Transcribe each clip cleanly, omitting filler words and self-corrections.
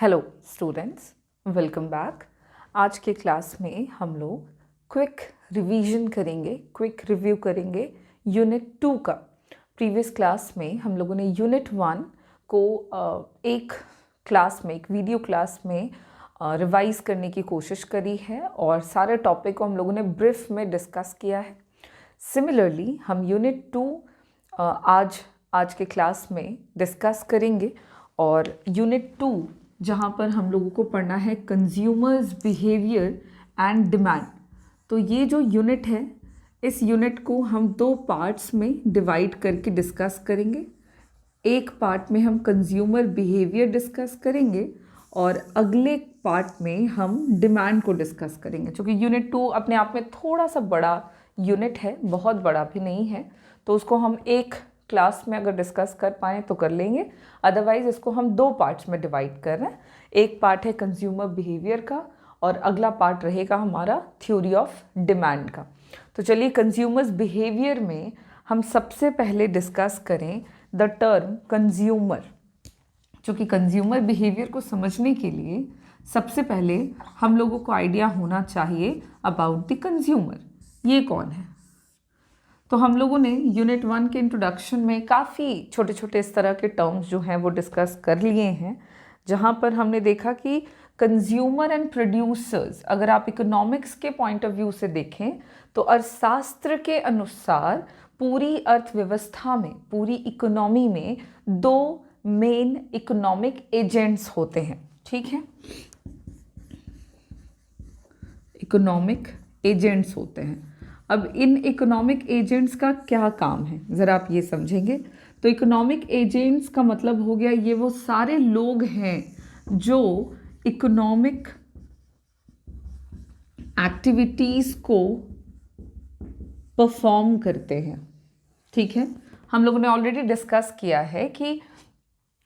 Hello students, welcome back. आज के class में हम लोग क्विक रिवीजन करेंगे, क्विक रिव्यू करेंगे यूनिट 2 का। प्रीवियस क्लास में हम लोगों ने यूनिट 1 को एक क्लास में, एक वीडियो क्लास में रिवाइज करने की कोशिश करी है और सारे टॉपिक को हम लोगों ने ब्रीफ में डिस्कस किया है। सिमिलरली हम यूनिट 2 आज के क्लास में डिस्कस करेंगे और यूनिट 2 जहाँ पर हम लोगों को पढ़ना है कंज्यूमर्स बिहेवियर एंड डिमांड। तो ये जो यूनिट है, इस यूनिट को हम 2 पार्ट्स में डिवाइड करके डिस्कस करेंगे। एक पार्ट में हम कंज्यूमर बिहेवियर डिस्कस करेंगे और अगले पार्ट में हम डिमांड को डिस्कस करेंगे। क्योंकि यूनिट 2 अपने आप में थोड़ा सा बड़ा यूनिट है, बहुत बड़ा भी नहीं है, तो उसको हम एक क्लास में अगर डिस्कस कर पाएँ तो कर लेंगे, अदरवाइज इसको हम 2 पार्ट्स में डिवाइड कर रहे हैं। एक पार्ट है कंज्यूमर बिहेवियर का और अगला पार्ट रहेगा हमारा थ्योरी ऑफ डिमांड का। तो चलिए कंज्यूमर्स बिहेवियर में हम सबसे पहले डिस्कस करें द टर्म कंज्यूमर। क्योंकि कंज्यूमर बिहेवियर को समझने के लिए सबसे पहले हम लोगों को आइडिया होना चाहिए अबाउट द कंज्यूमर, ये कौन है। तो हम लोगों ने यूनिट 1 के इंट्रोडक्शन में काफ़ी छोटे छोटे इस तरह के टर्म्स जो हैं वो डिस्कस कर लिए हैं, जहाँ पर हमने देखा कि कंज्यूमर एंड प्रोड्यूसर्स, अगर आप इकोनॉमिक्स के पॉइंट ऑफ व्यू से देखें तो अर्थशास्त्र के अनुसार पूरी अर्थव्यवस्था में, पूरी इकोनॉमी में 2 मेन इकोनॉमिक एजेंट्स होते हैं। ठीक है, इकोनॉमिक एजेंट्स होते हैं। अब इन इकोनॉमिक एजेंट्स का क्या काम है, ज़रा आप ये समझेंगे। तो इकोनॉमिक एजेंट्स का मतलब हो गया ये वो सारे लोग हैं जो इकोनॉमिक एक्टिविटीज़ को परफॉर्म करते हैं। ठीक है, हम लोगों ने ऑलरेडी डिस्कस किया है कि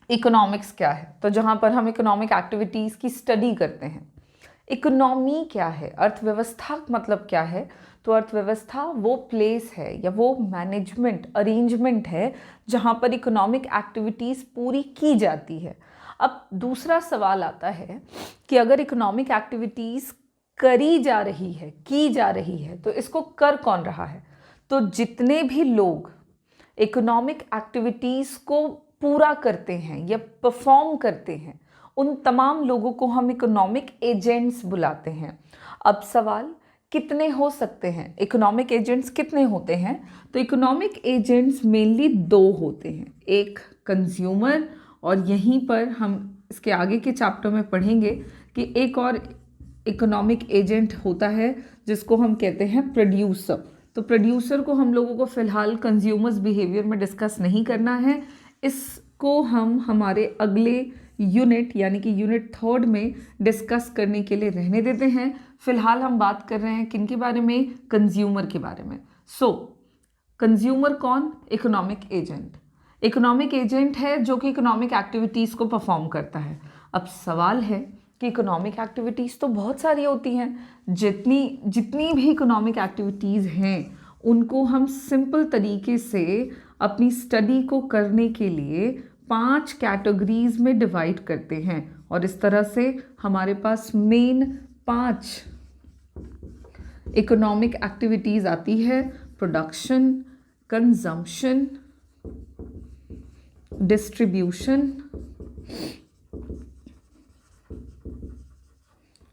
इकोनॉमिक्स क्या है, तो जहाँ पर हम इकोनॉमिक एक्टिविटीज़ की स्टडी करते हैं। इकोनॉमी क्या है, अर्थव्यवस्था मतलब क्या है, तो अर्थव्यवस्था वो प्लेस है या वो मैनेजमेंट अरेंजमेंट है जहाँ पर इकोनॉमिक एक्टिविटीज़ पूरी की जाती है। अब दूसरा सवाल आता है कि अगर इकोनॉमिक एक्टिविटीज़ करी जा रही है, की जा रही है, तो इसको कर कौन रहा है। तो जितने भी लोग इकोनॉमिक एक्टिविटीज़ को पूरा करते हैं या परफॉर्म करते हैं, उन तमाम लोगों को हम इकोनॉमिक एजेंट्स बुलाते हैं। अब सवाल कितने हो सकते हैं, इकोनॉमिक एजेंट्स कितने होते हैं। तो इकोनॉमिक एजेंट्स मेनली 2 होते हैं, एक कंज्यूमर और यहीं पर हम इसके आगे के चैप्टर में पढ़ेंगे कि एक और इकोनॉमिक एजेंट होता है जिसको हम कहते हैं प्रोड्यूसर। तो प्रोड्यूसर को हम लोगों को फ़िलहाल कंज्यूमर्स बिहेवियर में डिस्कस नहीं करना है, इसको हम हमारे अगले यूनिट यानी कि यूनिट 3 में डिस्कस करने के लिए रहने देते हैं। फिलहाल हम बात कर रहे हैं किन के बारे में, कंज्यूमर के बारे में। सो कंज्यूमर कौन, इकोनॉमिक एजेंट। इकोनॉमिक एजेंट है जो कि इकोनॉमिक एक्टिविटीज़ को परफॉर्म करता है। अब सवाल है कि इकोनॉमिक एक्टिविटीज़ तो बहुत सारी होती हैं, जितनी भी इकोनॉमिक एक्टिविटीज़ हैं उनको हम सिंपल तरीके से अपनी स्टडी को करने के लिए 5 कैटेगरीज में डिवाइड करते हैं और इस तरह से हमारे पास मेन 5 इकोनॉमिक एक्टिविटीज़ आती है। Production, consumption, distribution,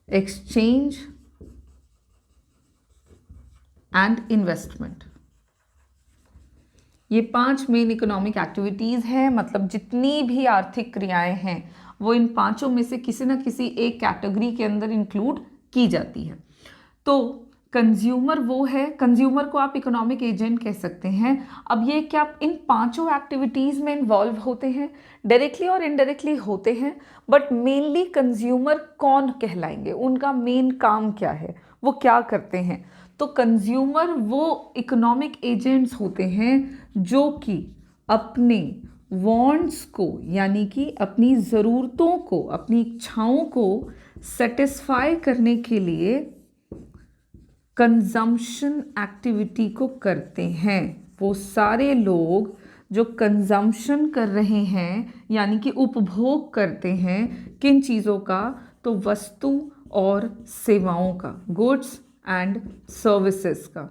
exchange and investment. ये 5 मेन इकोनॉमिक एक्टिविटीज़ हैं, मतलब जितनी भी आर्थिक क्रियाएं हैं वो इन 5 में से किसी न किसी एक कैटेगरी के अंदर इंक्लूड की जाती है। तो कंज्यूमर वो है, कंज्यूमर को आप इकोनॉमिक एजेंट कह सकते हैं। अब ये क्या इन 5 एक्टिविटीज़ में इन्वॉल्व होते हैं, डायरेक्टली और इनडायरेक्टली होते हैं, बट मेनली कंज्यूमर कौन कहलाएंगे, उनका मेन काम क्या है, वो क्या करते हैं। तो कंज्यूमर वो इकोनॉमिक एजेंट्स होते हैं जो कि अपने वांट्स को यानी कि अपनी ज़रूरतों को, अपनी इच्छाओं को सेटिस्फाई करने के लिए कंजम्पशन एक्टिविटी को करते हैं। वो सारे लोग जो कंजम्पशन कर रहे हैं यानी कि उपभोग करते हैं किन चीज़ों का, तो वस्तु और सेवाओं का, गुड्स एंड सर्विसेज का।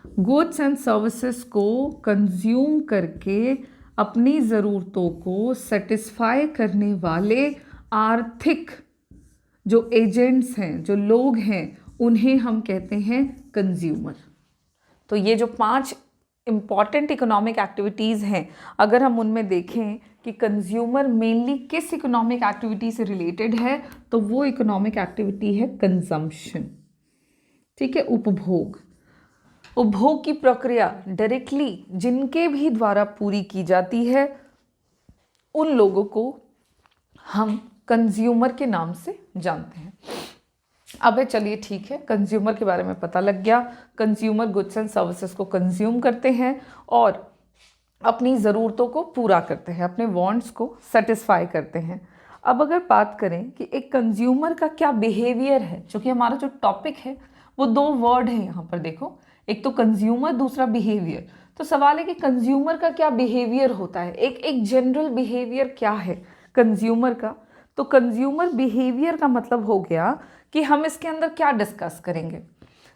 गुड्स एंड सर्विसेज को कंज्यूम करके अपनी ज़रूरतों को सेटिस्फाई करने वाले आर्थिक जो एजेंट्स हैं, जो लोग हैं, उन्हें हम कहते हैं कंज्यूमर। तो ये जो 5 इम्पॉर्टेंट इकोनॉमिक एक्टिविटीज़ हैं, अगर हम उनमें देखें कि कंज्यूमर मेनली किस इकोनॉमिक एक्टिविटी से रिलेटेड है, तो वो इकोनॉमिक एक्टिविटी है कंजम्पशन। ठीक है, उपभोग। उपभोग की प्रक्रिया डायरेक्टली जिनके भी द्वारा पूरी की जाती है, उन लोगों को हम कंज्यूमर के नाम से जानते हैं। अब चलिए ठीक है, कंज्यूमर के बारे में पता लग गया। कंज्यूमर गुड्स एंड सर्विसेज को कंज्यूम करते हैं और अपनी ज़रूरतों को पूरा करते हैं, अपने वांट्स को सेटिस्फाई करते हैं। अब अगर बात करें कि एक कंज्यूमर का क्या बिहेवियर है, जो कि हमारा जो टॉपिक है वो 2 वर्ड है यहाँ पर, देखो, एक तो कंज्यूमर, दूसरा बिहेवियर। तो सवाल है कि कंज्यूमर का क्या बिहेवियर होता है, एक जनरल बिहेवियर क्या है कंज्यूमर का। तो कंज्यूमर बिहेवियर का मतलब हो गया कि हम इसके अंदर क्या डिस्कस करेंगे।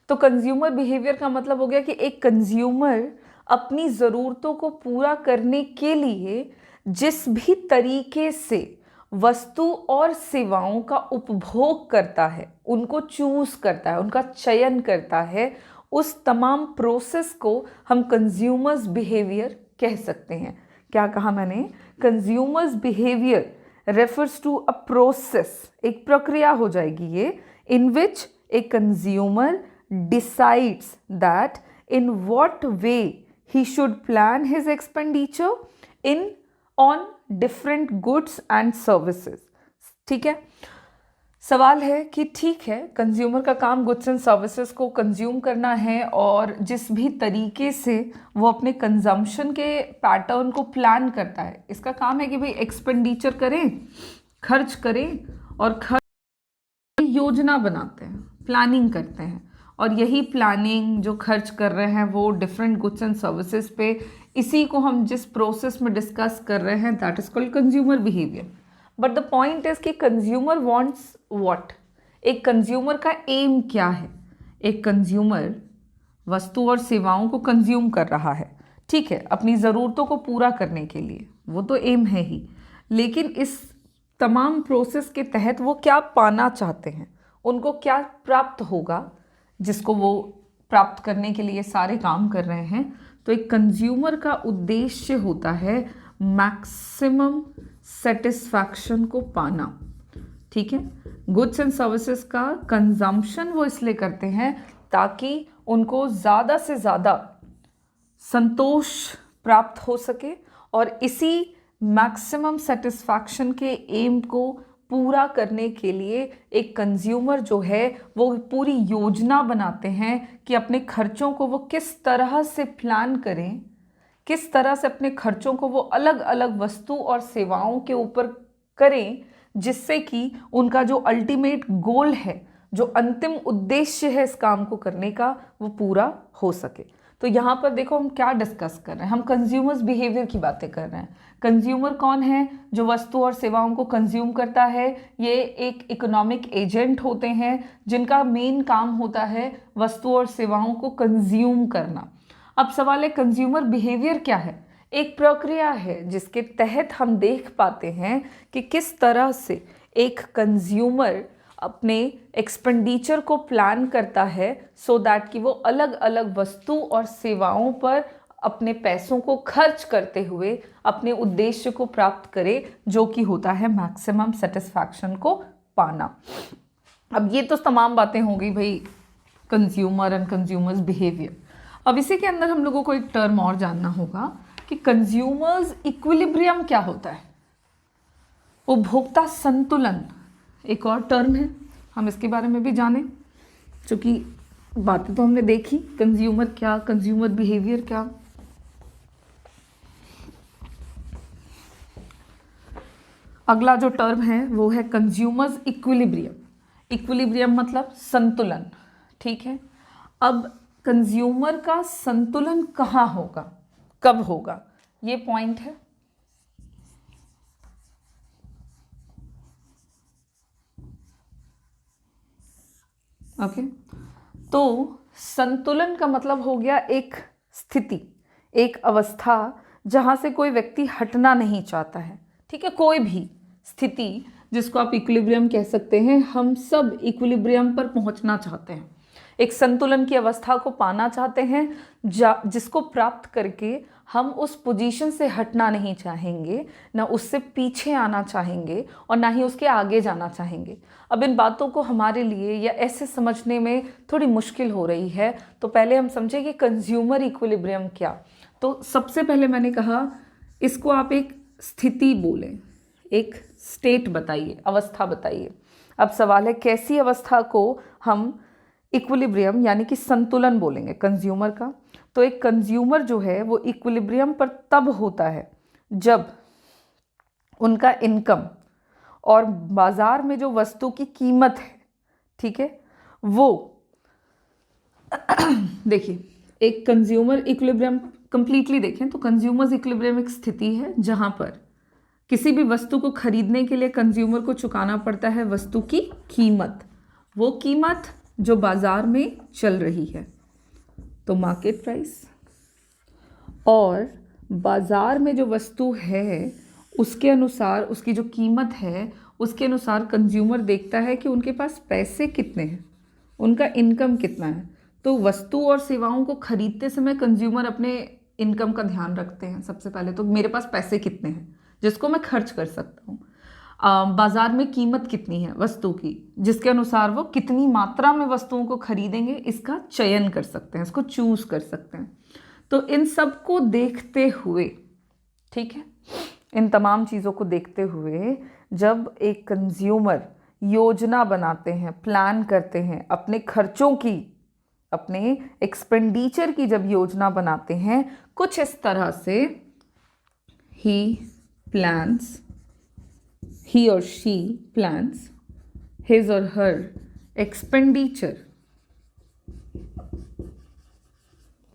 तो कंज्यूमर बिहेवियर का मतलब हो गया कि एक कंज्यूमर अपनी ज़रूरतों को पूरा करने के लिए जिस भी तरीके से वस्तु और सेवाओं का उपभोग करता है, उनको चूज़ करता है, उनका चयन करता है, उस तमाम प्रोसेस को हम कंज्यूमर्स बिहेवियर कह सकते हैं। क्या कहा मैंने? Consumers behaviour refers to a process, एक प्रक्रिया हो जाएगी ये, in which a consumer decides that in what way he should plan his expenditure on different goods and services। ठीक है, सवाल है कि ठीक है, कंज्यूमर का काम गुड्स एंड सर्विसेज को कंज्यूम करना है और जिस भी तरीके से वो अपने कंजम्पशन के पैटर्न को प्लान करता है, इसका काम है कि भाई एक्सपेंडिचर करें, खर्च करें और खर्च योजना बनाते हैं, प्लानिंग करते हैं। और यही प्लानिंग जो खर्च कर रहे हैं वो डिफरेंट गुड्स एंड सर्विसेज पे, इसी को हम जिस प्रोसेस में डिस्कस कर रहे हैं that is called consumer behaviour. But the point is कि कंज्यूमर वांट्स व्हाट, एक कंज्यूमर का एम क्या है। एक कंज्यूमर वस्तु और सेवाओं को कंज्यूम कर रहा है, ठीक है, अपनी ज़रूरतों को पूरा करने के लिए, वो तो एम है ही, लेकिन इस तमाम प्रोसेस के तहत वो क्या पाना चाहते हैं, उनको क्या प्राप्त होगा जिसको वो प्राप्त करने के लिए सारे काम कर रहे हैं। तो एक कंज्यूमर का उद्देश्य होता है मैक्सिमम सेटिस्फैक्शन को पाना। ठीक है, गुड्स एंड सर्विसेज का कंजम्पशन वो इसलिए करते हैं ताकि उनको ज़्यादा से ज़्यादा संतोष प्राप्त हो सके और इसी मैक्सिमम सेटिस्फैक्शन के एम को पूरा करने के लिए एक कंज्यूमर जो है वो पूरी योजना बनाते हैं कि अपने खर्चों को वो किस तरह से प्लान करें, किस तरह से अपने खर्चों को वो अलग अलग वस्तु और सेवाओं के ऊपर करें, जिससे कि उनका जो अल्टीमेट गोल है, जो अंतिम उद्देश्य है इस काम को करने का, वो पूरा हो सके। तो यहाँ पर देखो हम क्या डिस्कस कर रहे हैं, हम कंज्यूमर्स बिहेवियर की बातें कर रहे हैं। कंज्यूमर कौन है? जो वस्तु और सेवाओं को कंज्यूम करता है। ये एक इकोनॉमिक एजेंट होते हैं जिनका मेन काम होता है वस्तु और सेवाओं को कंज्यूम करना। अब सवाल है कंज्यूमर बिहेवियर क्या है? एक प्रक्रिया है जिसके तहत हम देख पाते हैं कि किस तरह से एक कंज्यूमर अपने एक्सपेंडिचर को प्लान करता है सो दैट कि वो अलग अलग वस्तु और सेवाओं पर अपने पैसों को खर्च करते हुए अपने उद्देश्य को प्राप्त करे, जो कि होता है मैक्सिमम सेटिस्फैक्शन को पाना। अब ये तो तमाम बातें हो गई भाई कंज्यूमर एंड कंज्यूमर्स बिहेवियर। अब इसी के अंदर हम लोगों को एक टर्म और जानना होगा कि कंज्यूमर्स इक्विलिब्रियम क्या होता है। उपभोक्ता संतुलन एक और टर्म है, हम इसके बारे में भी जानें, क्योंकि बातें तो हमने देखी, कंज्यूमर क्या, कंज्यूमर बिहेवियर क्या। अगला जो टर्म है वो है कंज्यूमर्स इक्विलिब्रियम। इक्विलिब्रियम मतलब संतुलन, ठीक है। अब कंज्यूमर का संतुलन कहाँ होगा, कब होगा, ये पॉइंट है। ओके, तो संतुलन का मतलब हो गया एक स्थिति, एक अवस्था जहां से कोई व्यक्ति हटना नहीं चाहता है। ठीक है, कोई भी स्थिति जिसको आप इक्विलिब्रियम कह सकते हैं, हम सब इक्विलिब्रियम पर पहुंचना चाहते हैं, एक संतुलन की अवस्था को पाना चाहते हैं, जिसको प्राप्त करके हम उस पोजीशन से हटना नहीं चाहेंगे, ना उससे पीछे आना चाहेंगे और ना ही उसके आगे जाना चाहेंगे। अब इन बातों को हमारे लिए या ऐसे समझने में थोड़ी मुश्किल हो रही है, तो पहले हम समझें कि कंज्यूमर इक्विलिब्रियम क्या। तो सबसे पहले मैंने कहा इसको आप एक स्थिति बोलें, एक स्टेट बताइए, अवस्था बताइए। अब सवाल है कैसी अवस्था को हम इक्विलिब्रियम यानी कि संतुलन बोलेंगे कंज्यूमर का। तो एक कंज्यूमर जो है वो इक्विलिब्रियम पर तब होता है जब उनका इनकम और बाजार में जो वस्तु की कीमत है, ठीक है, वो देखिए एक कंज्यूमर इक्विलिब्रियम कंप्लीटली देखें तो कंज्यूमर्स इक्विलिब्रियम एक स्थिति है जहां पर किसी भी वस्तु को खरीदने के लिए कंज्यूमर को चुकाना पड़ता है वस्तु की कीमत, वो कीमत जो बाजार में चल रही है, तो मार्केट प्राइस, और बाजार में जो वस्तु है उसके अनुसार उसकी जो कीमत है उसके अनुसार कंज्यूमर देखता है कि उनके पास पैसे कितने हैं, उनका इनकम कितना है। तो वस्तु और सेवाओं को खरीदते समय कंज्यूमर अपने इनकम का ध्यान रखते हैं। सबसे पहले तो मेरे पास पैसे कितने हैं जिसको मैं खर्च कर सकता हूँ, बाजार में कीमत कितनी है वस्तु की, जिसके अनुसार वो कितनी मात्रा में वस्तुओं को खरीदेंगे इसका चयन कर सकते हैं, इसको चूज कर सकते हैं। तो इन सब को देखते हुए, ठीक है, इन तमाम चीज़ों को देखते हुए जब एक कंज्यूमर योजना बनाते हैं, प्लान करते हैं अपने खर्चों की, अपने एक्सपेंडिचर की जब योजना बनाते हैं कुछ इस तरह से, he or she plans his or her expenditure,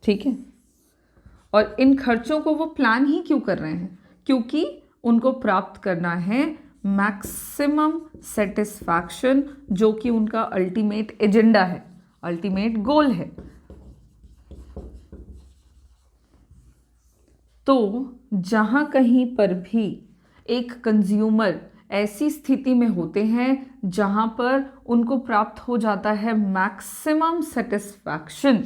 ठीक है। और इन खर्चों को वो प्लान ही क्यों कर रहे हैं? क्योंकि उनको प्राप्त करना है मैक्सिमम सेटिस्फैक्शन, जो कि उनका अल्टीमेट एजेंडा है, अल्टीमेट गोल है। तो जहां कहीं पर भी एक कंज्यूमर ऐसी स्थिति में होते हैं जहां पर उनको प्राप्त हो जाता है मैक्सिमम सेटिस्फैक्शन,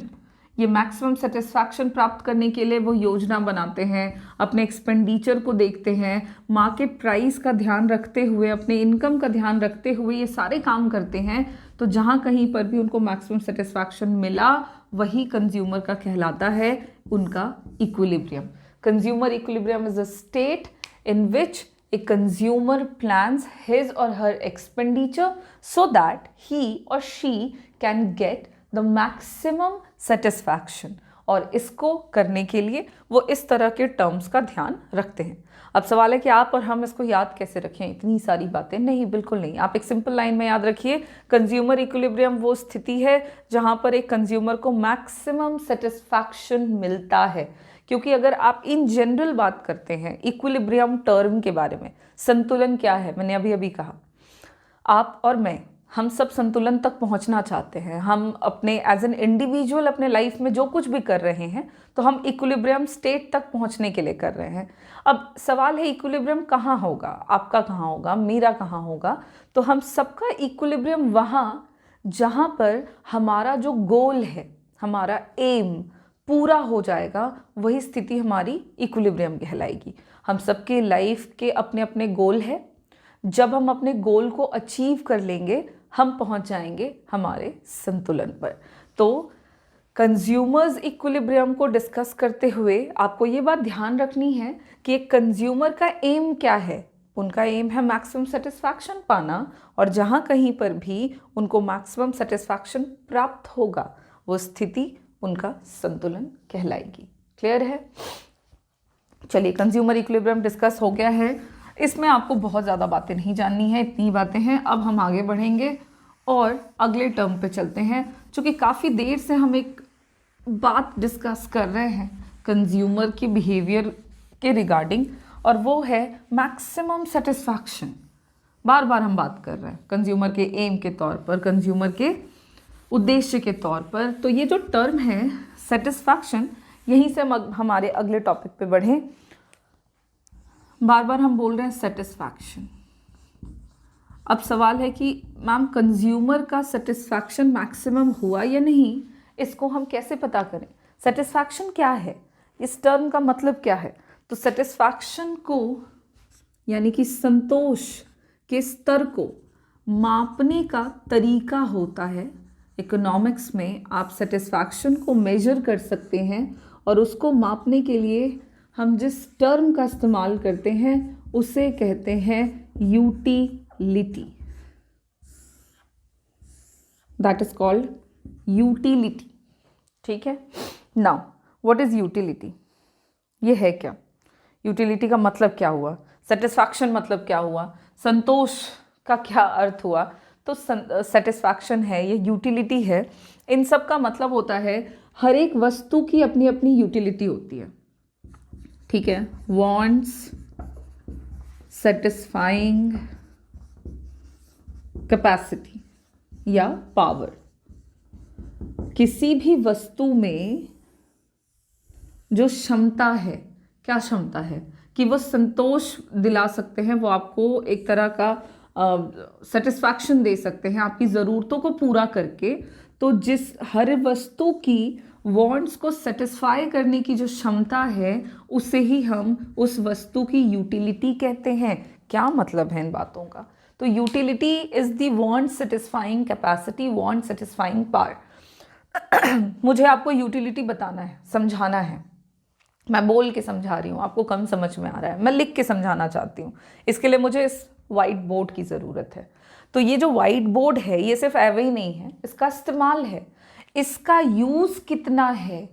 ये मैक्सिमम सेटिस्फैक्शन प्राप्त करने के लिए वो योजना बनाते हैं, अपने एक्सपेंडिचर को देखते हैं, मार्केट प्राइस का ध्यान रखते हुए, अपने इनकम का ध्यान रखते हुए ये सारे काम करते हैं। तो जहाँ कहीं पर भी उनको मैक्सिमम सेटिस्फैक्शन मिला वही कंज्यूमर का कहलाता है उनका equilibrium. Consumer equilibrium is a state in which a consumer plans his or her expenditure so that he or she can get the maximum satisfaction, और इसको करने के लिए वो इस तरह के टर्म्स का ध्यान रखते हैं। अब सवाल है कि आप और हम इसको याद कैसे रखें, इतनी सारी बातें? नहीं, बिल्कुल नहीं। आप एक सिंपल लाइन में याद रखिए, कंज्यूमर इक्विलिब्रियम वो स्थिति है जहां पर एक कंज्यूमर को मैक्सिमम सेटिस्फैक्शन मिलता है। क्योंकि अगर आप इन जनरल बात करते हैं इक्विलिब्रियम टर्म के बारे में, संतुलन क्या है, मैंने अभी अभी कहा, आप और मैं, हम सब संतुलन तक पहुंचना चाहते हैं। हम अपने एज एन इंडिविजुअल अपने लाइफ में जो कुछ भी कर रहे हैं तो हम इक्विलिब्रियम स्टेट तक पहुंचने के लिए कर रहे हैं। अब सवाल है इक्विलिब्रियम कहाँ होगा, आपका कहाँ होगा, मेरा कहाँ होगा? तो हम सबका इक्विलिब्रियम वहाँ जहाँ पर हमारा जो गोल है, हमारा एम पूरा हो जाएगा, वही स्थिति हमारी इक्विलिब्रियम कहलाएगी। हम सबके लाइफ के अपने अपने गोल है, जब हम अपने गोल को अचीव कर लेंगे हम पहुंच जाएंगे हमारे संतुलन पर। तो कंज्यूमर्स इक्विलिब्रियम को डिस्कस करते हुए आपको ये बात ध्यान रखनी है कि एक कंज्यूमर का एम क्या है। उनका एम है मैक्सिमम सेटिस्फैक्शन पाना, और जहाँ कहीं पर भी उनको मैक्सिमम सेटिस्फैक्शन प्राप्त होगा वो स्थिति उनका संतुलन कहलाएगी। क्लियर है? चलिए, कंज्यूमर इक्विलिब्रियम डिस्कस हो गया है। इसमें आपको बहुत ज़्यादा बातें नहीं जाननी है, इतनी बातें हैं। अब हम आगे बढ़ेंगे और अगले टर्म पे चलते हैं। चूँकि काफ़ी देर से हम एक बात डिस्कस कर रहे हैं कंज्यूमर के बिहेवियर के रिगार्डिंग, और वो है मैक्सिमम सेटिस्फैक्शन। बार बार हम बात कर रहे हैं कंज्यूमर के एम के तौर पर, कंज्यूमर के उद्देश्य के तौर पर। तो ये जो टर्म है सेटिस्फैक्शन, यहीं से हम हमारे अगले टॉपिक पे बढ़ें। बार बार हम बोल रहे हैं सेटिस्फैक्शन। अब सवाल है कि मैम कंज्यूमर का सेटिस्फैक्शन मैक्सिमम हुआ या नहीं, इसको हम कैसे पता करें? सेटिस्फैक्शन क्या है, इस टर्म का मतलब क्या है? तो सेटिस्फैक्शन को यानी कि संतोष के स्तर को मापने का तरीका होता है। इकोनॉमिक्स में आप सेटिस्फैक्शन को मेजर कर सकते हैं, और उसको मापने के लिए हम जिस टर्म का इस्तेमाल करते हैं उसे कहते हैं utility. That is called utility. ठीक है। Now what is utility? ये है क्या? यूटिलिटी का मतलब क्या हुआ? सेटिस्फैक्शन मतलब क्या हुआ? संतोष का क्या अर्थ हुआ? तो सेटिस्फैक्शन है, ये यूटिलिटी है। इन सब का मतलब होता है हर एक वस्तु की अपनी अपनी यूटिलिटी होती है। ठीक है। वांट्स, सेटिस्फाइंग कैपेसिटी या पावर। किसी भी वस्तु में जो क्षमता है, क्या क्षमता है कि वो संतोष दिला सकते हैं, वो आपको एक तरह का सेटिस्फैक्शन दे सकते हैं आपकी ज़रूरतों को पूरा करके। तो जिस हर वस्तु की वांट्स को सेटिस्फाई करने की जो क्षमता है, उसे ही हम उस वस्तु की यूटिलिटी कहते हैं। क्या मतलब है इन बातों का? तो utility is the want satisfying capacity, want satisfying power. मुझे आपको यूटिलिटी बताना है, समझाना है। मैं बोल के समझा रही हूँ, आपको कम समझ में आ रहा है, मैं लिख के समझाना चाहती हूँ। इसके लिए मुझे इस वाइट बोर्ड की ज़रूरत है। तो ये जो वाइट बोर्ड है, ये सिर्फ एवे ही नहीं है, इसका इस्तेमाल है, इसका यूज़ कितना है,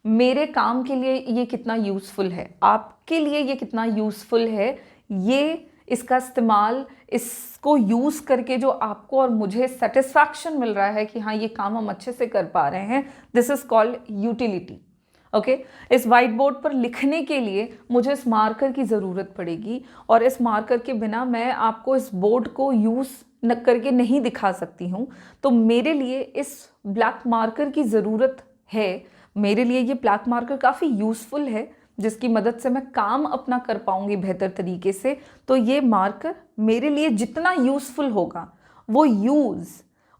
मेरे काम के लिए ये कितना यूज़फुल है, आपके लिए ये कितना यूज़फुल है, ये इसका इस्तेमाल, इसको यूज़ करके जो आपको और मुझे सेटिस्फैक्शन मिल रहा है कि हाँ ये काम हम अच्छे से कर पा रहे हैं, this is called utility. Okay. इस वाइट बोर्ड पर लिखने के लिए मुझे इस मार्कर की ज़रूरत पड़ेगी, और इस मार्कर के बिना मैं आपको इस बोर्ड को यूज़ न करके नहीं दिखा सकती हूँ। तो मेरे लिए इस ब्लैक मार्कर की ज़रूरत है। मेरे लिए ये ब्लैक मार्कर काफ़ी यूज़फुल है, जिसकी मदद से मैं काम अपना कर पाऊँगी बेहतर तरीके से। तो ये मार्कर मेरे लिए जितना यूज़फुल होगा, वो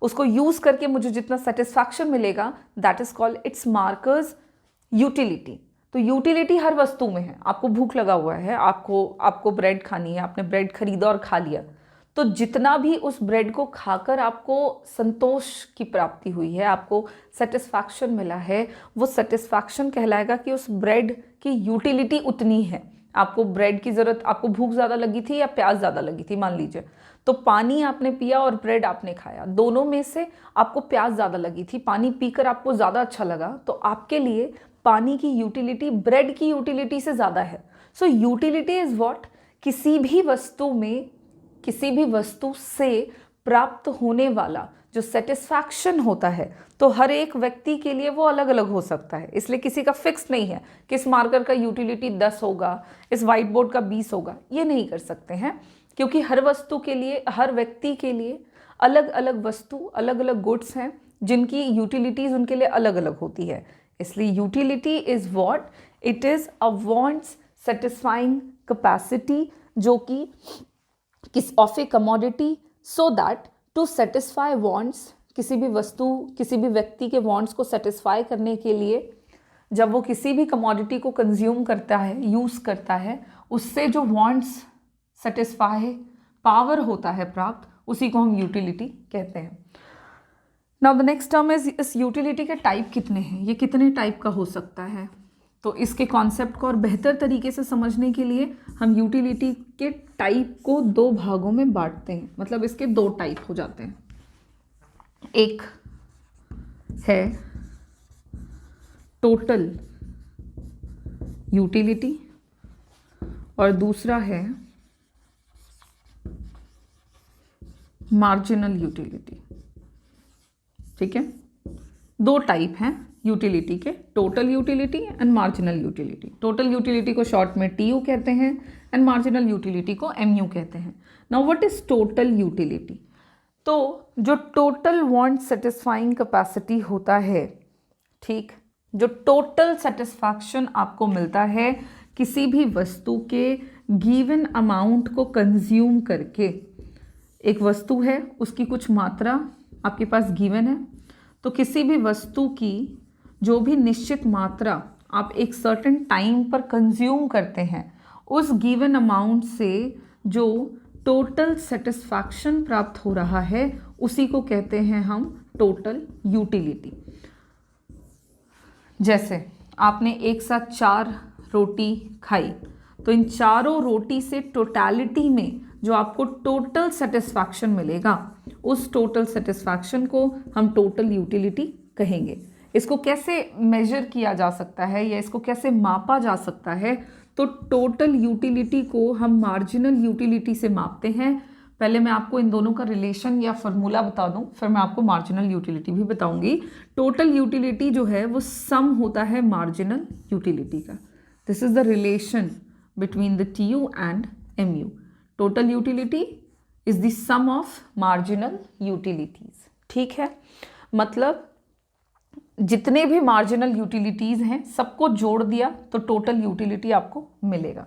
उसको यूज़ करके मुझे जितना सेटिस्फैक्शन मिलेगा, that is called its markers utility. तो यूटिलिटी हर वस्तु में है। आपको भूख लगा हुआ है, आपको ब्रेड खानी है, आपने ब्रेड खरीदा और खा लिया, तो जितना भी उस ब्रेड को खाकर आपको संतोष की प्राप्ति हुई है, आपको सेटिस्फैक्शन मिला है, वो सेटिस्फैक्शन कहलाएगा कि उस ब्रेड की यूटिलिटी उतनी है। आपको ब्रेड की ज़रूरत, आपको भूख ज़्यादा लगी थी या प्यास ज़्यादा लगी थी, मान लीजिए, तो पानी आपने पिया और ब्रेड आपने खाया, दोनों में से आपको प्यास ज़्यादा लगी थी, पानी पीकर आपको ज़्यादा अच्छा लगा, तो आपके लिए पानी की यूटिलिटी ब्रेड की यूटिलिटी से ज़्यादा है। सो यूटिलिटी इज़ व्हाट? किसी भी वस्तु में, किसी भी वस्तु से प्राप्त होने वाला जो सेटिस्फैक्शन होता है, तो हर एक व्यक्ति के लिए वो अलग अलग हो सकता है। इसलिए किसी का फिक्स नहीं है कि इस मार्कर का यूटिलिटी 10 होगा, इस वाइट बोर्ड का 20 होगा, ये नहीं कर सकते हैं, क्योंकि हर वस्तु के लिए, हर व्यक्ति के लिए अलग अलग वस्तु, अलग अलग गुड्स हैं जिनकी यूटिलिटीज़ उनके लिए अलग अलग होती है। इसलिए utility is what? It is a wants satisfying capacity, जो कि of a commodity, so that to satisfy wants, किसी भी वस्तु, किसी भी व्यक्ति के वांट्स को सेटिस्फाई करने के लिए जब वो किसी भी कमोडिटी को कंज्यूम करता है, यूज़ करता है, उससे जो वांट्स सेटिस्फाई पावर होता है प्राप्त, उसी को हम यूटिलिटी कहते हैं। Now the next term is, इस यूटिलिटी के टाइप कितने हैं, ये कितने टाइप का हो सकता है? तो इसके कॉन्सेप्ट को और बेहतर तरीके से समझने के लिए हम यूटिलिटी के टाइप को 2 भागों में बांटते हैं, मतलब इसके 2 टाइप हो जाते हैं। एक है टोटल यूटिलिटी और दूसरा है मार्जिनल यूटिलिटी। ठीक है, 2 टाइप हैं यूटिलिटी के, total utility and marginal utility. Total utility को शॉर्ट में टीयू कहते हैं एंड मार्जिनल यूटिलिटी को एमयू कहते हैं। Now what is total utility? तो जो टोटल वांट सेटिस्फाइंग कैपेसिटी होता है, ठीक, जो टोटल सेटिस्फैक्शन आपको मिलता है किसी भी वस्तु के गिवन अमाउंट को कंज्यूम करके। एक वस्तु है, उसकी कुछ मात्रा आपके पास गिवन है, तो किसी भी वस्तु की जो भी निश्चित मात्रा आप एक सर्टेन टाइम पर कंज्यूम करते हैं, उस गिवन अमाउंट से जो टोटल सेटिस्फैक्शन प्राप्त हो रहा है उसी को कहते हैं हम टोटल यूटिलिटी। जैसे आपने एक साथ 4 रोटी खाई, तो इन चारों रोटी से टोटलिटी में जो आपको टोटल सेटिस्फैक्शन मिलेगा, उस टोटल सेटिस्फैक्शन को हम टोटल यूटिलिटी कहेंगे। इसको कैसे मेजर किया जा सकता है या इसको कैसे मापा जा सकता है? तो टोटल यूटिलिटी को हम मार्जिनल यूटिलिटी से मापते हैं। पहले मैं आपको इन दोनों का रिलेशन या फॉर्मूला बता दूं, फिर मैं आपको मार्जिनल यूटिलिटी भी बताऊंगी। टोटल यूटिलिटी जो है वो सम होता है मार्जिनल यूटिलिटी का। This is the relation between the TU and MU. Total utility is the sum of marginal utilities. ठीक है, मतलब जितने भी मार्जिनल यूटिलिटीज हैं सबको जोड़ दिया तो टोटल यूटिलिटी आपको मिलेगा।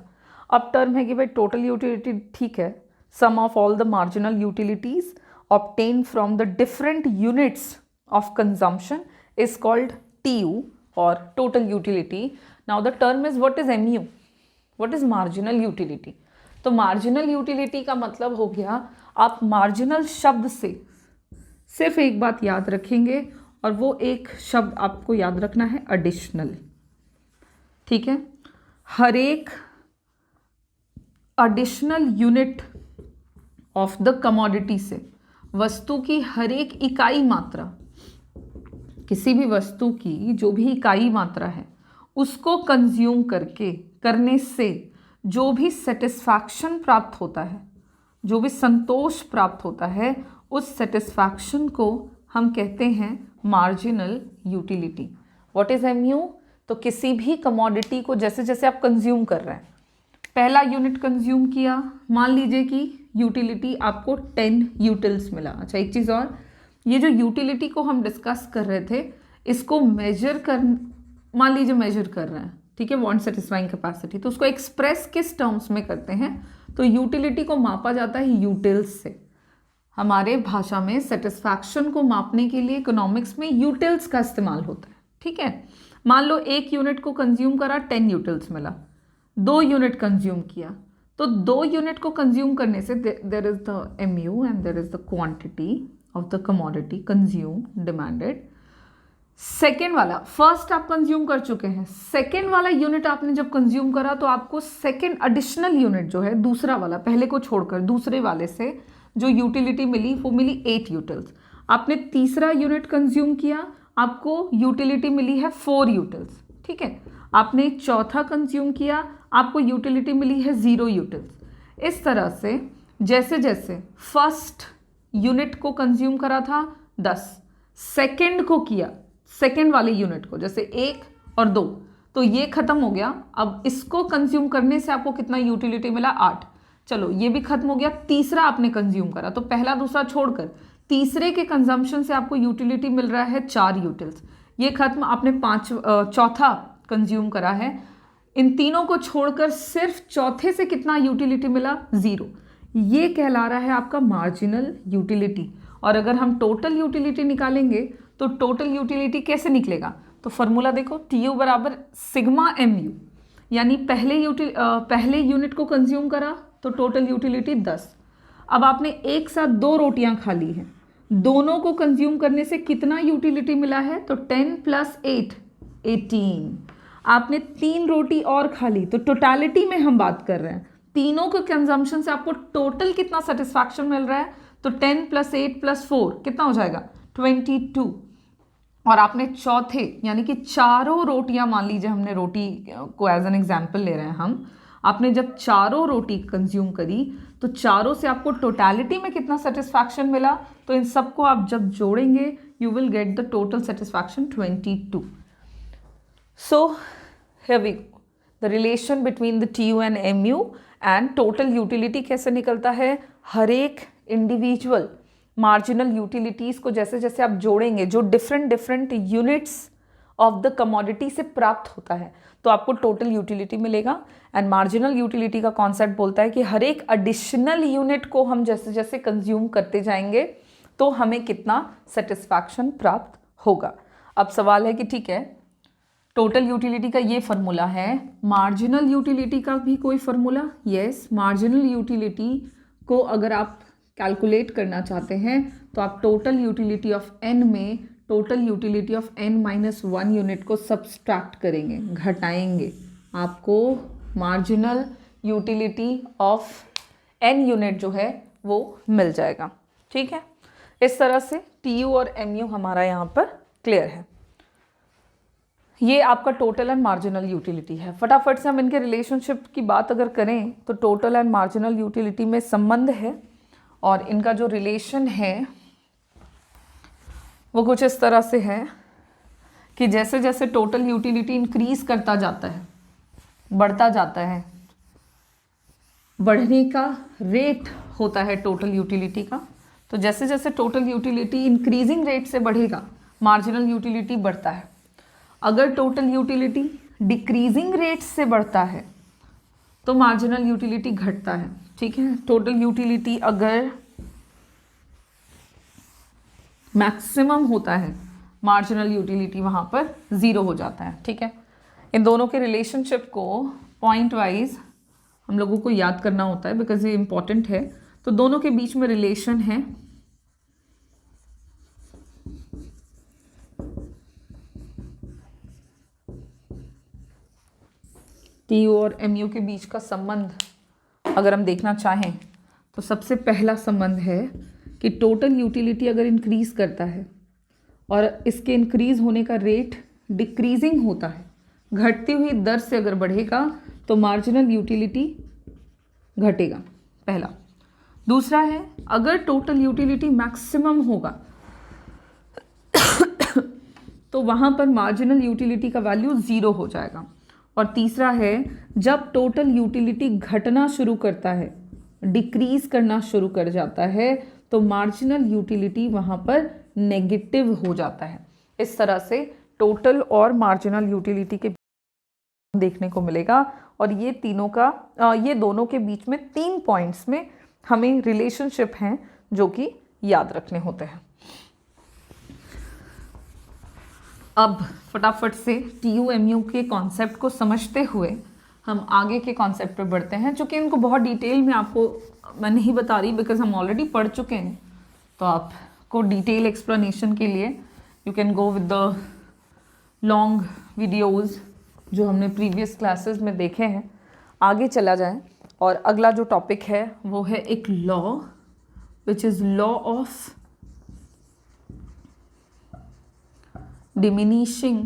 अब टर्म है कि भाई टोटल यूटिलिटी, ठीक है, sum of all the marginal utilities obtained from the different units of consumption is called TU or total utility. Now the term is what is MU? What is marginal utility? तो marginal utility का मतलब हो गया, आप marginal शब्द से सिर्फ एक बात याद रखेंगे और वो एक शब्द आपको याद रखना है additional। ठीक है, हर एक additional unit of the commodity से, वस्तु की हर एक इकाई मात्रा, किसी भी वस्तु की जो भी इकाई मात्रा है उसको कंज्यूम करने से जो भी सेटिस्फैक्शन प्राप्त होता है, जो भी संतोष प्राप्त होता है, उस सेटिस्फैक्शन को हम कहते हैं marginal utility. What is MU? तो किसी भी कमोडिटी को जैसे जैसे आप कंज्यूम कर रहे हैं, पहला यूनिट कंज्यूम किया, मान लीजिए कि यूटिलिटी आपको 10 यूटिल्स मिला। अच्छा, एक चीज़ और, ये जो यूटिलिटी को हम डिस्कस कर रहे थे, इसको मेजर कर, मान लीजिए मेजर कर रहे हैं, ठीक है, वांट सेटिस्फाइंग कैपेसिटी, तो उसको एक्सप्रेस किस टर्म्स में करते हैं? तो यूटिलिटी को मापा जाता है यूटिल्स से। हमारे भाषा में सेटिस्फैक्शन को मापने के लिए इकोनॉमिक्स में यूटिल्स का इस्तेमाल होता है। ठीक है, मान लो एक यूनिट को कंज्यूम करा, 10 यूटिल्स मिला, 2 यूनिट कंज्यूम किया, तो 2 यूनिट को कंज्यूम करने से there is the MU and there is the quantity of the commodity consume demanded. Second वाला, फर्स्ट आप कंज्यूम कर चुके हैं, सेकेंड वाला यूनिट आपने जब कंज्यूम करा तो आपको सेकेंड एडिशनल यूनिट जो है, दूसरा वाला, पहले को छोड़कर दूसरे वाले से जो यूटिलिटी मिली वो मिली 8 यूटिल्स। आपने तीसरा यूनिट कंज्यूम किया, आपको यूटिलिटी मिली है 4 यूटिल्स। ठीक है, आपने चौथा कंज्यूम किया, आपको यूटिलिटी मिली है 0 यूटिल्स। इस तरह से जैसे जैसे फर्स्ट यूनिट को कंज्यूम करा था 10, सेकेंड को किया, सेकेंड वाले यूनिट को, जैसे 1 और 2, तो ये खत्म हो गया। अब इसको कंज्यूम करने से आपको कितना यूटिलिटी मिला? 8। चलो ये भी खत्म हो गया, तीसरा आपने कंज्यूम करा, तो पहला दूसरा छोड़कर तीसरे के कंजम्पशन से आपको यूटिलिटी मिल रहा है 4 यूटिल्स। ये खत्म, आपने चौथा कंज्यूम करा है, इन तीनों को छोड़कर सिर्फ चौथे से कितना यूटिलिटी मिला? 0। ये कहला रहा है आपका मार्जिनल यूटिलिटी। और अगर हम टोटल यूटिलिटी निकालेंगे तो टोटल यूटिलिटी कैसे निकलेगा? तो फॉर्मूला देखो, TU बराबर सिग्मा MU, यानी पहले यूनिट को कंज्यूम करा तो टोटल यूटिलिटी 10। अब आपने एक साथ 2 रोटियां खा ली हैं, दोनों को कंज्यूम करने से कितना यूटिलिटी मिला है? तो 10 + 8 18। आपने 3 रोटी और खा ली, तो टोटलिटी में हम बात कर रहे हैं, तीनों के कंजम्पशन से आपको टोटल कितना सेटिस्फैक्शन मिल रहा है? तो 10 + 8 + 4 कितना हो जाएगा? 22। और आपने चौथे यानी कि चारों रोटियां, मान लीजिए हमने रोटी को एज एन एग्जाम्पल ले रहे हैं हम, आपने जब चारों रोटी कंज्यूम करी तो चारों से आपको टोटलिटी में कितना सेटिस्फैक्शन मिला? तो इन सबको आप जब जोड़ेंगे you will get the total satisfaction 22। So here we go, the relation between the TU and MU and total utility कैसे निकलता है। हर एक इंडिविजुअल मार्जिनल यूटिलिटीज़ को जैसे जैसे आप जोड़ेंगे, जो different different units of the commodity से प्राप्त होता है, तो आपको टोटल यूटिलिटी मिलेगा। एंड मार्जिनल यूटिलिटी का कॉन्सेप्ट बोलता है कि हर एक एडिशनल यूनिट को हम जैसे जैसे कंज्यूम करते जाएंगे तो हमें कितना सेटिस्फैक्शन प्राप्त होगा। अब सवाल है कि ठीक है, टोटल यूटिलिटी का ये फार्मूला है, मार्जिनल यूटिलिटी का भी कोई फार्मूला? यस, मार्जिनल यूटिलिटी को अगर आप कैलकुलेट करना चाहते हैं तो आप टोटल यूटिलिटी ऑफ n में total utility of n-1 unit को सब्सट्रैक्ट करेंगे, घटाएंगे, आपको marginal utility of n unit जो है वो मिल जाएगा। ठीक है, इस तरह से TU और MU हमारा यहाँ पर क्लियर है। ये आपका टोटल एंड मार्जिनल यूटिलिटी है। फटाफट से हम इनके रिलेशनशिप की बात अगर करें तो टोटल एंड मार्जिनल यूटिलिटी में संबंध है और इनका जो रिलेशन है वो कुछ इस तरह से है कि जैसे जैसे टोटल यूटिलिटी इंक्रीज करता जाता है, बढ़ता जाता है, बढ़ने का रेट होता है टोटल यूटिलिटी का, तो जैसे जैसे टोटल यूटिलिटी इंक्रीजिंग रेट से बढ़ेगा मार्जिनल यूटिलिटी बढ़ता है। अगर टोटल यूटिलिटी डिक्रीजिंग रेट से बढ़ता है तो मार्जिनल यूटिलिटी घटता है। ठीक है, टोटल यूटिलिटी अगर मैक्सिमम होता है, मार्जिनल यूटिलिटी वहाँ पर 0 हो जाता है। ठीक है, इन दोनों के रिलेशनशिप को पॉइंट वाइज हम लोगों को याद करना होता है बिकॉज ये इंपॉर्टेंट है। तो दोनों के बीच में रिलेशन है TU और MU के बीच का संबंध अगर हम देखना चाहें तो सबसे पहला संबंध है कि टोटल यूटिलिटी अगर इंक्रीज करता है और इसके इंक्रीज होने का रेट डिक्रीजिंग होता है, घटती हुई दर से अगर बढ़ेगा तो मार्जिनल यूटिलिटी घटेगा, पहला। दूसरा है अगर टोटल यूटिलिटी मैक्सिमम होगा तो वहाँ पर मार्जिनल यूटिलिटी का वैल्यू 0 हो जाएगा। और तीसरा है जब टोटल यूटिलिटी घटना शुरू करता है, डिक्रीज करना शुरू कर जाता है, तो मार्जिनल यूटिलिटी वहाँ पर नेगेटिव हो जाता है। इस तरह से टोटल और मार्जिनल यूटिलिटी के देखने को मिलेगा और ये तीनों का ये दोनों के बीच में 3 पॉइंट्स में हमें रिलेशनशिप हैं जो कि याद रखने होते हैं। अब फटाफट से TU MU के कॉन्सेप्ट को समझते हुए हम आगे के कॉन्सेप्ट पर बढ़ते हैं, जो कि इनको बहुत डिटेल में आपको मैं नहीं बता रही बिकॉज हम ऑलरेडी पढ़ चुके हैं। तो आपको डिटेल एक्सप्लेनेशन के लिए you can go with the long videos जो हमने प्रीवियस क्लासेस में देखे हैं। आगे चला जाए और अगला जो टॉपिक है वो है एक law which is law of diminishing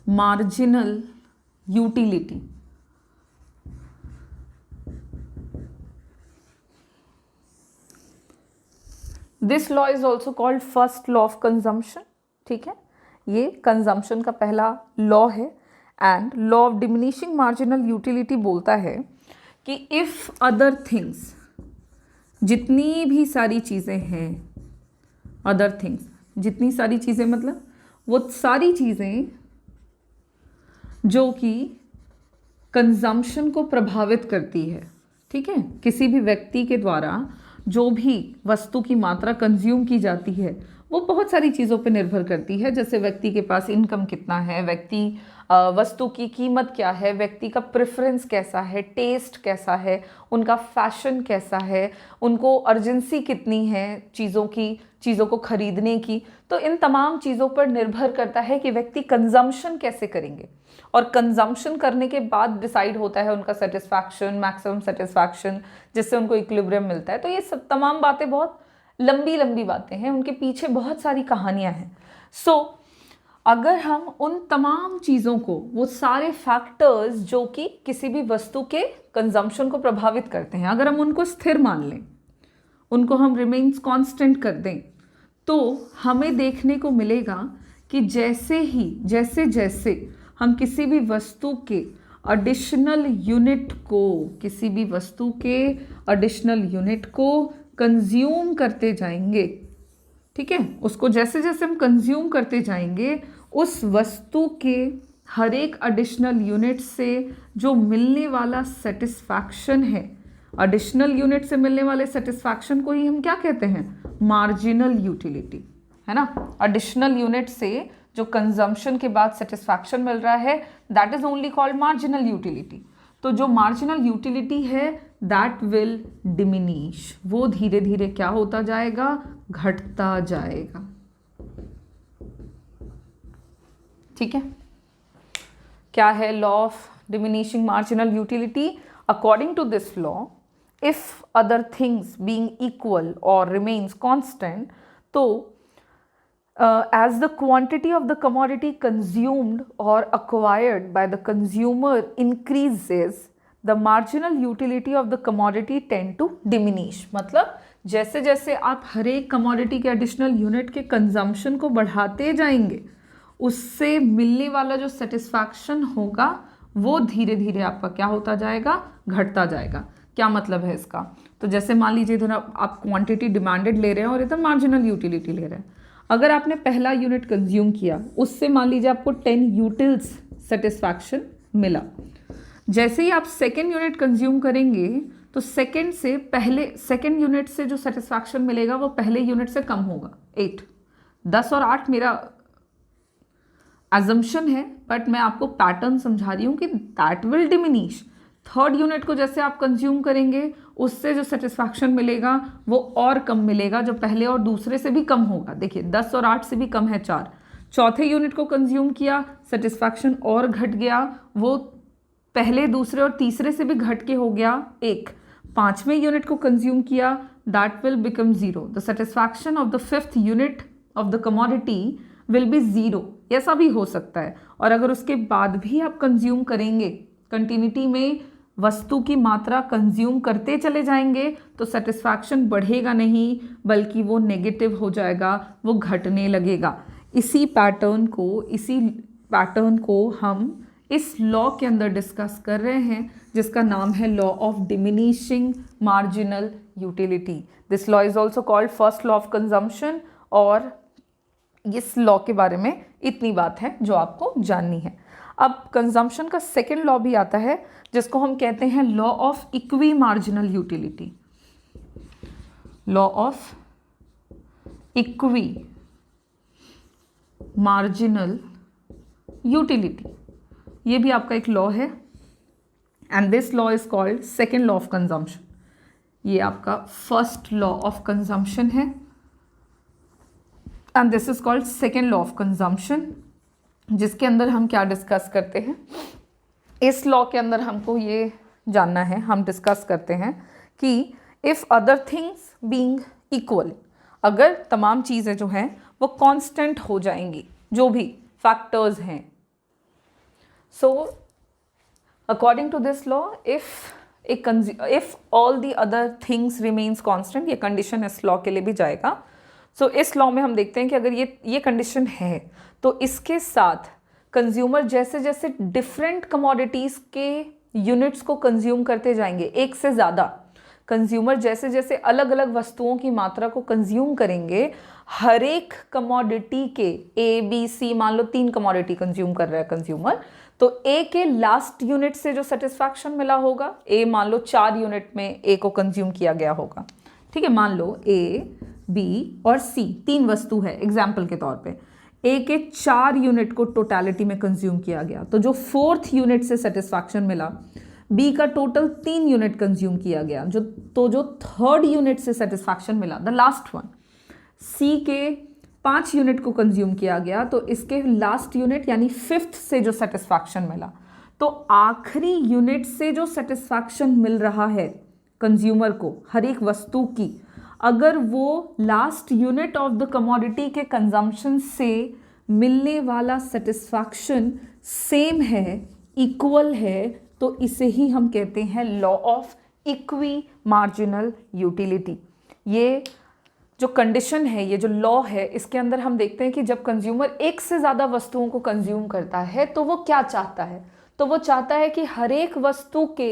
marginal utility. This law is also called first law of consumption. ठीक है, ये कंजम्पशन का पहला लॉ है। And law of diminishing marginal utility बोलता है कि इफ अदर थिंग्स, जितनी भी सारी चीज़ें हैं, अदर थिंग्स, जितनी सारी चीज़ें मतलब वो सारी चीज़ें जो कि कंजम्पशन को प्रभावित करती है। ठीक है, किसी भी व्यक्ति के द्वारा जो भी वस्तु की मात्रा कंज्यूम की जाती है वो बहुत सारी चीज़ों पर निर्भर करती है, जैसे व्यक्ति के पास इनकम कितना है, व्यक्ति वस्तु की कीमत क्या है, व्यक्ति का प्रेफरेंस कैसा है, टेस्ट कैसा है, उनका फैशन कैसा है, उनको अर्जेंसी कितनी है चीज़ों को खरीदने की। तो इन तमाम चीज़ों पर निर्भर करता है कि व्यक्ति कंजम्पशन कैसे करेंगे और कंजम्पशन करने के बाद डिसाइड होता है उनका सेटिस्फैक्शन, मैक्सिमम सेटिस्फैक्शन, जिससे उनको इक्विलिब्रियम मिलता है। तो ये सब तमाम बातें बहुत लंबी लंबी बातें हैं, उनके पीछे बहुत सारी कहानियां हैं। सो अगर हम उन तमाम चीज़ों को, वो सारे फैक्टर्स जो कि किसी भी वस्तु के कंजम्पशन को प्रभावित करते हैं, अगर हम उनको स्थिर मान लें, उनको हम रिमेन्स कांस्टेंट कर दें, तो हमें देखने को मिलेगा कि जैसे जैसे हम किसी भी वस्तु के एडिशनल यूनिट को कंज्यूम करते जाएंगे, ठीक है, उसको जैसे जैसे हम कंज्यूम करते जाएंगे उस वस्तु के हर एक एडिशनल यूनिट से जो मिलने वाला सेटिस्फैक्शन है, एडिशनल यूनिट से मिलने वाले सेटिस्फैक्शन को ही हम क्या कहते हैं, मार्जिनल यूटिलिटी, है ना। एडिशनल यूनिट से जो कंजम्पशन के बाद सेटिस्फैक्शन मिल रहा है that is only called marginal utility. तो जो मार्जिनल यूटिलिटी है दैट विल डिमिनिश, वो धीरे धीरे क्या होता जाएगा, घटता जाएगा, ठीक है। क्या है law of diminishing marginal utility? According to this law, if other things being equal और रिमेन्स कांस्टेंट, तो as the quantity of the commodity consumed or acquired by the consumer increases, the marginal utility of the commodity tend to diminish। मतलब जैसे जैसे आप हर एक commodity के additional unit के consumption को बढ़ाते जाएंगे उससे मिलने वाला जो सेटिस्फैक्शन होगा वो धीरे धीरे आपका क्या होता जाएगा, घटता जाएगा। क्या मतलब है इसका? तो जैसे मान लीजिए इधर आप क्वांटिटी डिमांडेड ले रहे हैं और इधर मार्जिनल यूटिलिटी ले रहे हैं। अगर आपने पहला यूनिट कंज्यूम किया उससे मान लीजिए आपको 10 यूटिल्स सेटिस्फैक्शन मिला। जैसे ही आप सेकेंड यूनिट कंज्यूम करेंगे तो सेकेंड यूनिट से जो सेटिस्फैक्शन मिलेगा वो पहले यूनिट से कम होगा, 8। 10 और 8 मेरा एजम्पशन है, बट मैं आपको पैटर्न समझा रही हूँ कि that will diminish. Third unit को जैसे आप कंज्यूम करेंगे उससे जो सेटिस्फैक्शन मिलेगा वो और कम मिलेगा, जो पहले और दूसरे से भी कम होगा। देखिए 10 और 8 से भी कम है 4। चौथे यूनिट को कंज्यूम किया, सेटिस्फैक्शन और घट गया, वो पहले दूसरे और तीसरे से भी घट के हो गया 1। पांचवें यूनिट को कंज्यूम किया, that will become 0। The satisfaction of the fifth unit of the commodity will be 0। ऐसा भी हो सकता है। और अगर उसके बाद भी आप कंज्यूम करेंगे, कंटिन्यूटी में वस्तु की मात्रा कंज्यूम करते चले जाएंगे तो सेटिस्फैक्शन बढ़ेगा नहीं बल्कि वो नेगेटिव हो जाएगा, वो घटने लगेगा। इसी पैटर्न को हम इस लॉ के अंदर डिस्कस कर रहे हैं जिसका नाम है law of diminishing marginal utility. This law is also called first law of consumption. और इस लॉ के बारे में इतनी बात है जो आपको जाननी है। अब कंजम्पशन का सेकेंड लॉ भी आता है जिसको हम कहते हैं law of equi marginal utility. Law of equi marginal utility, ये भी आपका एक लॉ है and this law is called second law of consumption. ये आपका फर्स्ट लॉ ऑफ कंजम्पशन है and this is called second law of consumption, जिसके अंदर हम क्या डिस्कस करते हैं। इस लॉ के अंदर हमको ये जानना है, हम डिस्कस करते हैं कि if other things being equal, अगर तमाम चीज़ें जो हैं वो कांस्टेंट हो जाएंगी, जो भी फैक्टर्स हैं। So according to this law, if all the other things remains constant, ये कंडीशन इस लॉ के लिए भी जाएगा। सो इस लॉ में हम देखते हैं कि अगर ये कंडीशन है तो इसके साथ कंज्यूमर जैसे जैसे डिफरेंट कमोडिटीज़ के यूनिट्स को कंज्यूम करते जाएंगे, एक से ज़्यादा कंज्यूमर जैसे जैसे अलग अलग वस्तुओं की मात्रा को कंज्यूम करेंगे, हर एक कमोडिटी के ए बी सी, मान लो 3 कमोडिटी कंज्यूम कर रहा है कंज्यूमर, तो ए के लास्ट यूनिट से जो सेटिस्फैक्शन मिला होगा, ए मान लो 4 यूनिट में ए को कंज्यूम किया गया होगा, ठीक है। मान लो ए बी और सी 3 वस्तु है एग्जाम्पल के तौर पे, ए के 4 यूनिट को टोटलिटी में कंज्यूम किया गया, तो जो 4th यूनिट से सेटिस्फैक्शन मिला, बी का टोटल 3 यूनिट कंज्यूम किया गया, जो 3rd यूनिट से सेटिस्फैक्शन मिला, द लास्ट वन, सी के 5 यूनिट को कंज्यूम किया गया, तो इसके लास्ट यूनिट यानी 5th से जो सेटिस्फैक्शन मिला, तो आखिरी यूनिट से जो सेटिस्फैक्शन मिल रहा है कंज्यूमर को हर एक वस्तु की, अगर वो last unit of the commodity के कंजम्पशन से मिलने वाला सेटिस्फैक्शन सेम है, इक्वल है, तो इसे ही हम कहते हैं law of equi marginal utility. ये जो कंडीशन है, ये जो लॉ है, इसके अंदर हम देखते हैं कि जब कंज्यूमर एक से ज़्यादा वस्तुओं को कंज्यूम करता है तो वो क्या चाहता है, तो वो चाहता है कि हर एक वस्तु के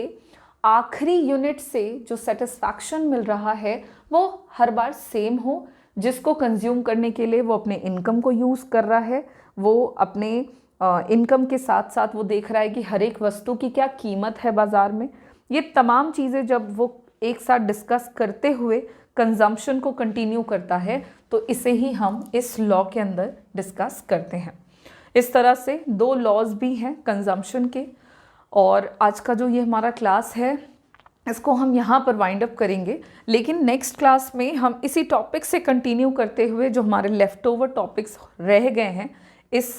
आखिरी यूनिट से जो सेटिस्फैक्शन मिल रहा है वो हर बार सेम हो। जिसको कंज्यूम करने के लिए वो अपने इनकम को यूज़ कर रहा है, वो अपने इनकम के साथ साथ वो देख रहा है कि हर एक वस्तु की क्या कीमत है बाज़ार में। ये तमाम चीज़ें जब वो एक साथ डिस्कस करते हुए कंजम्पशन को कंटिन्यू करता है तो इसे ही हम इस लॉ के अंदर डिस्कस करते हैं। इस तरह से दो लॉज भी हैं कंजम्पशन के। और आज का जो ये हमारा क्लास है इसको हम यहाँ पर वाइंड अप करेंगे, लेकिन नेक्स्ट क्लास में हम इसी टॉपिक से कंटिन्यू करते हुए जो हमारे लेफ़्ट ओवर टॉपिक्स रह गए हैं इस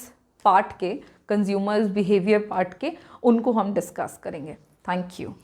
पार्ट के, कंज्यूमर्स बिहेवियर पार्ट के, उनको हम डिस्कस करेंगे। Thank you.